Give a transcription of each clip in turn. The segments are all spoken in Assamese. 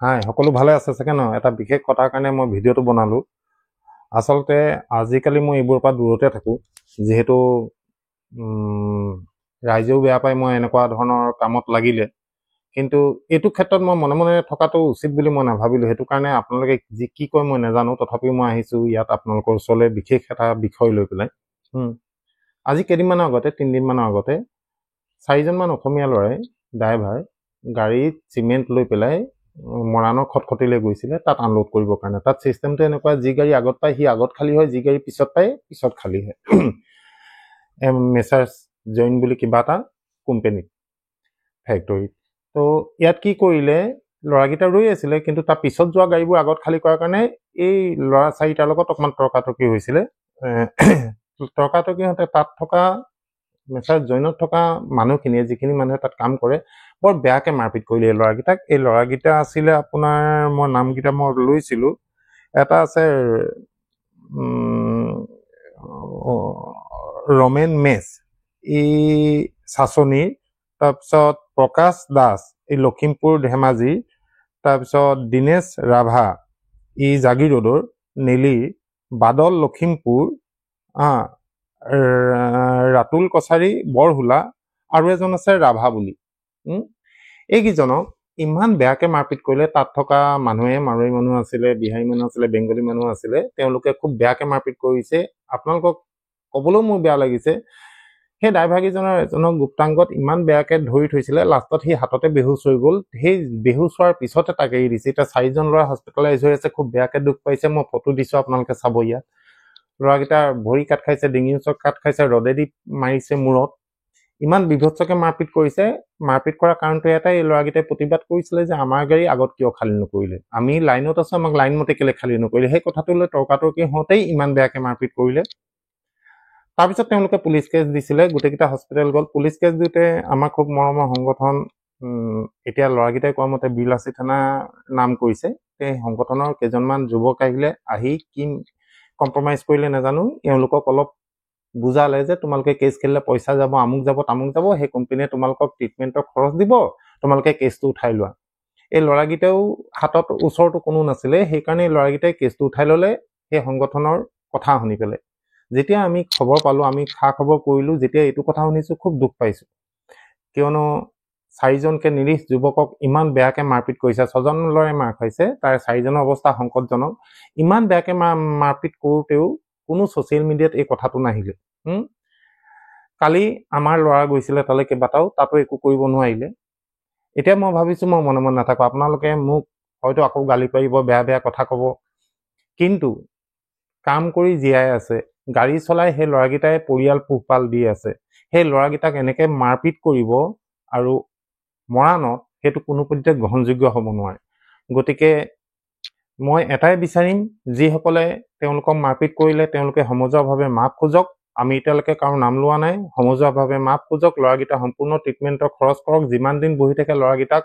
হাই সকলো ভালে আছে চাগে ন এটা বিশেষ কথাৰ কাৰণে মই ভিডিঅ'টো বনালোঁ আচলতে আজিকালি মই এইবোৰৰ পৰা দূৰতে থাকোঁ যিহেতু ৰাইজেও বেয়া পায় মই এনেকুৱা ধৰণৰ কামত লাগিলে কিন্তু এইটো ক্ষেত্ৰত মই মনে মনে থকাটো উচিত বুলি মই নাভাবিলোঁ সেইটো কাৰণে আপোনালোকে যি কি কয় মই নাজানো তথাপিও মই আহিছোঁ ইয়াত আপোনালোকৰ ওচৰলৈ বিশেষ এটা বিষয় লৈ পেলাই আজি কেইদিনমানৰ আগতে 3 দিনমানৰ আগতে 4জনমান অসমীয়া ল'ৰাই ড্ৰাইভাৰ গাড়ীত চিমেণ্ট লৈ পেলাই মৰাণৰ খটখটিলৈ গৈছিলে তাত আনলোড কৰিবৰ কাৰণে তাত চিষ্টেমটো এনেকুৱা যি গাড়ী আগত পায় সি আগত খালী হয় যি গাড়ী পিছত পায় পিছত খালী হয় মেচাৰ্ছ জইন বুলি কিবা এটা কোম্পানীত ফেক্টৰীত তো ইয়াত কি কৰিলে ল'ৰাকেইটা ৰৈ আছিলে কিন্তু তাৰ পিছত যোৱা গাড়ীবোৰ আগত খালী কৰাৰ কাৰণে এই ল'ৰা 4টাৰ লগত অকণমান তৰ্কাতৰ্কি হৈছিলে তৰ্কাতৰ্কি হওঁতে তাত থকা মেচাৰ্ছ জইনত থকা মানুহখিনিয়ে যিখিনি মানুহে তাত কাম কৰে বৰ বেয়াকৈ মাৰপিট কৰিলে এই ল'ৰাকেইটাক এই ল'ৰাকেইটা আছিলে আপোনাৰ মই নামকেইটা মই লৈছিলোঁ এটা আছে ৰমেন মেছ এই চাচনিৰ তাৰপিছত প্ৰকাশ দাস এই লখিমপুৰ ধেমাজিৰ তাৰপিছত দীনেশ ৰাভা ই জাগিৰোডৰ নেলিৰ বাদল লখিমপুৰ ৰাতুল কছাৰী বৰহোলা আৰু এজন আছে ৰাভা বুলি এইকেইজনক ইমান বেয়াকৈ মাৰপিট কৰিলে তাত থকা মানুহে মাৰোৱাৰী মানুহ আছিলে বিহাৰী মানুহ আছিলে বেংগলী মানুহ আছিলে তেওঁলোকে খুব বেয়াকৈ মাৰপিট কৰিছে আপোনালোকক ক'বলৈও মোৰ বেয়া লাগিছে সেই ড্ৰাইভাৰকেইজনৰ এজনক গুপ্তাংগত ইমান বেয়াকৈ ধৰি থৈছিলে লাষ্টত সি হাততে বেহুচ হৈ গ'ল সেই বেহুচ হোৱাৰ পিছতে তাক এৰি দিছে এতিয়া 4জন ল'ৰা হস্পিটেলাইজ হৈ আছে খুব বেয়াকৈ দুখ পাইছে মই ফটো দিছোঁ আপোনালোকে চাব ইয়াত ল'ৰাকেইটা ভৰি কাট খাইছে ডিঙিৰ ওচৰত কাট খাইছে ৰদেদি মাৰিছে মূৰত ইমান বিভৎসকৈ মাৰপিট কৰিছে মাৰপিট কৰাৰ কাৰণটো এটাই এই ল'ৰাকেইটাই প্ৰতিবাদ কৰিছিলে যে আমাৰ গাড়ী আগত কিয় খালী নকৰিলে আমি লাইনত আছোঁ আমাক লাইন মতে কেলৈ খালী নকৰিলে সেই কথাটো লৈ তৰ্কাতৰ্কি হওঁতেই ইমান বেয়াকৈ মাৰপিট কৰিলে তাৰপিছত তেওঁলোকে পুলিচ কেছ দিছিলে গোটেইকেইটা হস্পিটেল গ'ল পুলিচ কেছ দিওঁতে আমাৰ খুব মৰমৰ সংগঠন এতিয়া ল'ৰাকেইটাই কোৱা মতে বিলাচী থানা নাম কৰিছে সেই সংগঠনৰ কেইজনমান যুৱক আহিলে আহি কি কম্প্ৰমাইজ কৰিলে নাজানো এওঁলোকক অলপ বুজালে যে তোমালোকে কেছ খেলিলে পইচা যাব আমুক যাব তামুক যাব সেই কোম্পানীয়ে তোমালোকক ট্ৰিটমেণ্টৰ খৰচ দিব তোমালোকে কেছটো উঠাই লোৱা এই ল'ৰাকেইটাও হাতত ওচৰতো কোনো নাছিলে সেইকাৰণে ল'ৰাকেইটাই কেছটো উঠাই ল'লে সেই সংগঠনৰ কথা শুনি পেলাই যেতিয়া আমি খবৰ পালোঁ আমি খা খবৰ কৰিলোঁ যেতিয়া এইটো কথা শুনিছোঁ খুব দুখ পাইছোঁ কিয়নো 4জনকৈ নিৰীহ যুৱকক ইমান বেয়াকৈ মাৰপিট কৰিছে 6জন ল'ৰাই মাৰ খাইছে তাৰ 4জনৰ অৱস্থা সংকটজনক ইমান বেয়াকৈ মাৰপিট কৰোঁতেও কোনো ছ'চিয়েল মিডিয়াত এই কথাটো নাহিলে কালি আমাৰ ল'ৰা গৈছিলে তালৈ কেইবাটাও তাতো একো কৰিব নোৱাৰিলে এতিয়া মই ভাবিছোঁ মই মনে মনে নাথাকোঁ আপোনালোকে মোক হয়তো আকৌ গালি পাৰিব বেয়া বেয়া কথা ক'ব কিন্তু কাম কৰি জীয়াই আছে গাড়ী চলাই সেই ল'ৰাকেইটাই পৰিয়াল পোহপাল দি আছে সেই ল'ৰাকেইটাক এনেকৈ মাৰপিট কৰিব আৰু মৰাণত সেইটো কোনো পধ্যে গ্ৰহণযোগ্য হ'ব নোৱাৰে গতিকে মই এটাই বিচাৰিম যিসকলে তেওঁলোকক মাৰপিট কৰিলে তেওঁলোকে সমজুৱাভাৱে মাফ খোজক আমি এতিয়ালৈকে কাৰো নাম লোৱা নাই সমজুৱাভাৱে মাফ খোজক ল'ৰাকেইটা সম্পূৰ্ণ ট্ৰিটমেণ্টৰ খৰচ কৰক যিমান দিন বহি থাকে ল'ৰাকেইটাক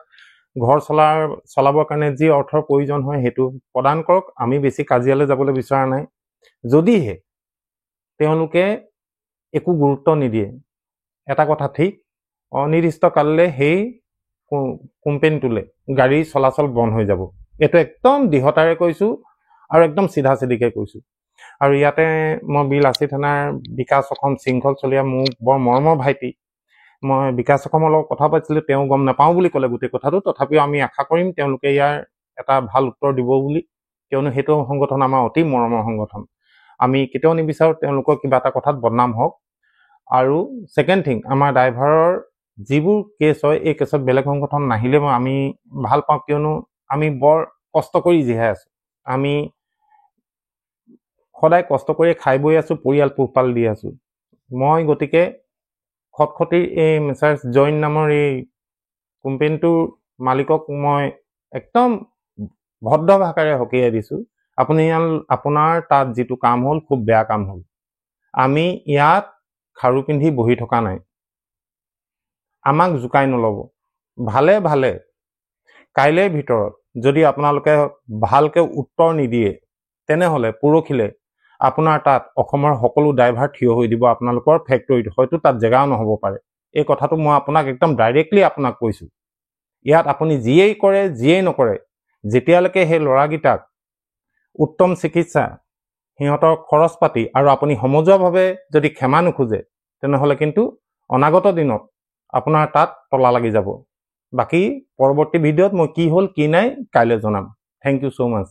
ঘৰ চলাবৰ কাৰণে যি অৰ্থৰ প্ৰয়োজন হয় সেইটো প্ৰদান কৰক আমি বেছি কাজিয়ালৈ যাবলৈ বিচৰা নাই যদিহে তেওঁলোকে একো গুৰুত্ব নিদিয়ে এটা কথা ঠিক অনিৰ্দিষ্ট কাললৈ সেই কোম্পানীটোলৈ গাড়ী চলাচল বন্ধ হৈ যাব এইটো একদম দৃঢ়তাৰে কৈছোঁ আৰু একদম চিধা চিধিকৈ কৈছোঁ আৰু ইয়াতে মই বিলাচী থানাৰ বিকাশ অসম শৃংখল চলীয়া মোক বৰ মৰমৰ ভাইটি মই বিকাশ অসমৰ লগত কথা পাতিছিলোঁ তেওঁ গম নাপাওঁ বুলি ক'লে গোটেই কথাটো তথাপিও আমি আশা কৰিম তেওঁলোকে ইয়াৰ এটা ভাল উত্তৰ দিব বুলি কিয়নো সেইটো সংগঠন আমাৰ অতি মৰমৰ সংগঠন আমি কেতিয়াও নিবিচাৰোঁ তেওঁলোকৰ কিবা এটা কথাত বদনাম হওক আৰু ছেকেণ্ড থিং আমাৰ ড্ৰাইভাৰৰ যিবোৰ কেছ হয় এই কেছত বেলেগ সংগঠন নাহিলে আমি ভাল পাওঁ কিয়নো আমি বৰ কষ্ট কৰি জীয়াই আছোঁ আমি সদায় কষ্ট কৰি খাই বৈ আছোঁ পৰিয়াল পোহপাল দি আছোঁ মই গতিকে খটখটিৰ এই মেচাৰ্ছ জইন নামৰ এই কোম্পানীটোৰ মালিকক মই একদম ভদ্ৰ ভাষাৰে সকীয়াই দিছোঁ আপোনাৰ তাত যিটো কাম হ'ল খুব বেয়া কাম হ'ল আমি ইয়াত খাৰু পিন্ধি বহি থকা নাই আমাক জোকাই নল'ব ভালে ভালে কাইলৈৰ ভিতৰত যদি আপোনালোকে ভালকৈ উত্তৰ নিদিয়ে তেনেহ'লে পৰহিলৈ আপোনাৰ তাত অসমৰ সকলো ড্ৰাইভাৰ থিয় হৈ দিব আপোনালোকৰ ফেক্টৰীত হয়তো তাত জেগাও নহ'ব পাৰে এই কথাটো মই আপোনাক একদম ডাইৰেক্টলি আপোনাক কৈছোঁ ইয়াত আপুনি যিয়েই কৰে যিয়েই নকৰে যেতিয়ালৈকে সেই ল'ৰাকেইটাক উত্তম চিকিৎসা, সিহঁতৰ খৰচ পাতি আৰু আপুনি সমজুৱাভাৱে যদি ক্ষমা নোখোজে, তেনেহ'লে কিন্তু অনাগত দিনত আপোনাৰ তাত তলা লাগি যাব। বাকী পৰৱৰ্তী ভিডিঅ'ত মই কি হ'ল কি নাই কাইলৈ জনাম। Thank you so' much.